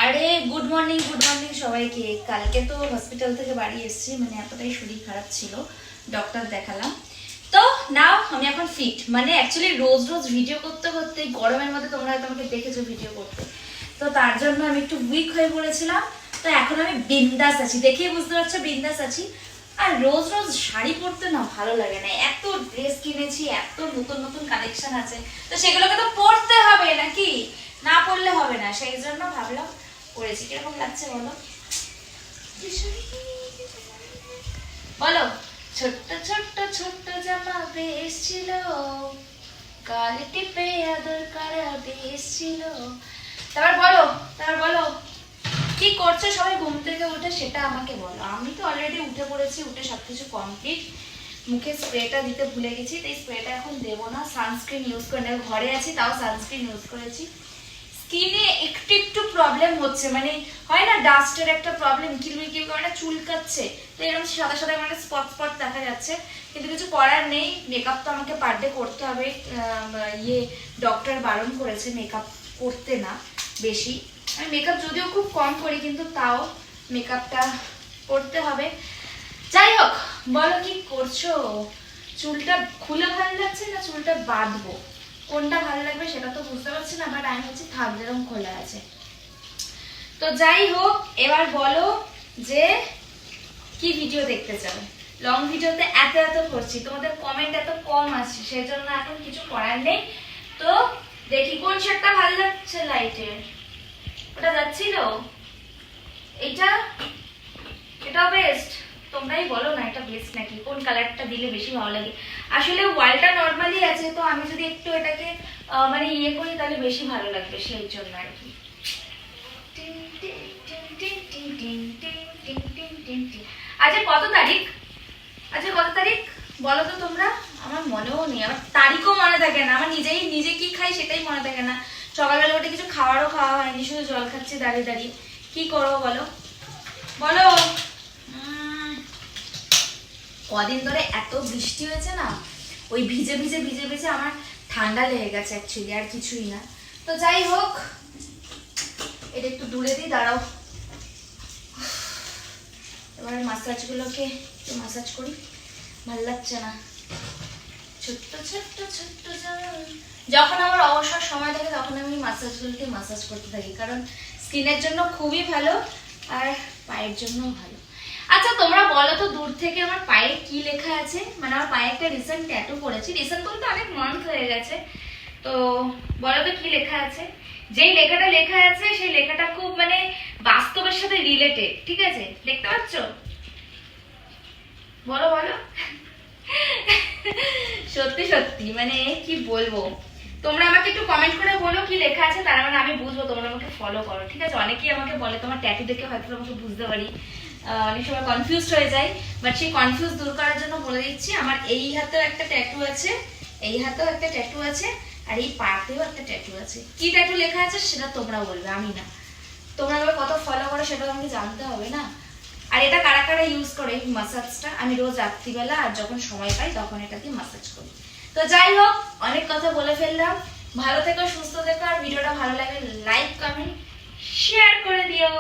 আরে good morning সবাইকে। কালকে তো হসপিটাল থেকে বাড়ি এসেছি, মানে এতটাই শরীর খারাপ ছিল, ডক্টর দেখালাম। তো নাও আমি এখন ফিট, মানে অ্যাকচুয়ালি রোজ রোজ ভিডিও করতে করতে গরমের মধ্যে তোমরা হয়তো আমাকে দেখেছো ভিডিও করতে, তো তার জন্য আমি একটু উইক হয়ে পড়েছিলাম। তো এখন আমি বিন্দাস আছি, দেখেই বুঝতে পারছো বিন্দাস আছি। আর রোজ রোজ শাড়ি পরতে না ভালো লাগে না, এত ড্রেস কিনেছি, এত নতুন নতুন কালেকশন আছে, তো সেগুলোকে তো পরতে হবে নাকি, না পরলে হবে না, সেই জন্য ভাবলাম পরেছি। কিরকম লাগছে বলো বলো। ছোট্ট ছোট্ট ছোট্ট জামা বেশ ছিল, গালে টিপে আদর করা বেশ ছিল। তারপর বলো কি করছো সবাই ঘুম থেকে উঠে, সেটা আমাকে বলো। আমি তো অলরেডি উঠে পড়েছি, উঠে সবকিছু কমপ্লিট। মুখে স্প্রেটা দিতে ভুলে গেছি, তাই স্প্রেটা এখন দেবো না, সানস্ক্রিন ইউজ করে নেবো। ঘরে আছি তাও সানস্ক্রিন ইউজ করেছি। স্কিনে একটু একটু প্রবলেম হচ্ছে, মানে হয় না ডাস্টের একটা প্রবলেম, কিরমি কিরমি মানে চুলকাচ্ছে, তো এরকম সাদা সাদা মানে স্পট স্পট দেখা যাচ্ছে, কিন্তু কিছু করার নেই। মেকআপ তো আমাকে পার ডে করতে হবে, ডক্টর বারণ করেছে মেকআপ করতে না বেশি। আমি মেকআপ যদিও খুব কম করি, কিন্তু তাও মেকআপটা করতে হবে। যাই হোক, বলো কি করছো? চুলটা খুলে ভালো লাগছে না চুলটা বাঁধবো, কোনটা ভালো লাগবে সেটা তো বুঝতে পারছি না, বাট আমি হচ্ছে থাক যেরকম খোলা আছে। তো যাই হোক, এবার বলো যে কি ভিডিও দেখতে চাও। লং ভিডিওতে এত এত করছি, তোমাদের কমেন্ট এত কম আসছে, সেই জন্য এখন কিছু করার নেই। তো দেখি কোন শার্টটা ভালো লাগছে লাইটের, ওটা যাচ্ছিল, এটাও বেস্ট। তোমরাই বলো না এটা বেস্ট নাকি, কোন কালারটা দিলে বেশি ভালো লাগে। আসলে ওয়ালটা নরমালি আছে, তো আমি যদি একটু এটাকে মানে ইয়ে করি তাহলে বেশি ভালো লাগবে, সেই জন্য আর কি। আজকে কত তারিখ বলো তো তোমরা? আমার মনেও নেই, আমার তারিখও মনে থাকে না, আমার নিজে কি খাই সেটাই মনে থাকে না। সকালবেলা উঠে কিছু খাওয়া হয়নি, শুধু জল খাচ্ছি দাঁড়িয়ে দাঁড়িয়ে। কি করবো বলো বলো। কদিন ধরে এত বৃষ্টি হয়েছে না, ওই ভিজে আমার ঠান্ডা লেগে গেছে অ্যাকচুয়ালি, আর কিছুই না। তো যাই হোক, এটা একটু দূরে দিই, দাঁড়াও। এবার মাসাজগুলোকে একটু মাসাজ করি, ভাল লাগছে না। ছোট্ট ছোট্ট ছোট্ট যখন আমার অবসর সময় থাকে তখন আমি মাসাজগুলোকে মাসাজ করতে থাকি, কারণ স্কিনের জন্য খুবই ভালো আর পায়ের জন্যও ভালো। আচ্ছা তোমরা বলো তো, দূর থেকে আমার পায়ে কি লেখা আছে? মানে আমার পায়ে একটা রিসেন্ট ট্যাটু করেছি, রিসেন্ট বলতে অনেক মান্থ হয়ে গেছে। তো বলো তো কি লেখা আছে? যেই লেখাটা লেখা আছে সেই লেখাটা খুব মানে বাস্তবের সাথে রিলেটেড, ঠিক আছে? দেখতে পাচ্ছ? বলো সত্যি সত্যি মানে কি বলবো, তোমরা আমাকে একটু কমেন্ট করে বলো কি লেখা আছে, তার মানে আমি বুঝবো, তোমরা আমাকে ফলো করো, ঠিক আছে? অনেকেই আমাকে বলে তোমার ট্যাটু দেখে হয়তো আমাকে বুঝতে পারি, অনেক সময় কনফিউজড হয়ে যায়, বাট সেই কনফিউজ দূর করার জন্য বলে দিচ্ছি, আমার এই হাতেও একটা ট্যাটু আছে, এই হাতেও একটা ট্যাটু আছে, আর এই পাতেও একটা ট্যাটু আছে। কি ট্যাটু লেখা আছে সেটা তোমরা বলবে, আমি না। তোমরা আমাকে কত ফলো করো সেটা আমাকে জানতে হবে না। আর এটা কারা কারা ইউজ করে এই মাসাজটা, আমি রোজ রাত্রিবেলা আর যখন সময় পাই তখন এটা দিয়ে মাসাজ করি। তো যাই হোক, অনেক কথা বলে ফেললাম। ভালো থেকো, সুস্থ থেকো, আর ভিডিওটা ভালো লাগে লাইক কমেন্ট শেয়ার করে দিও।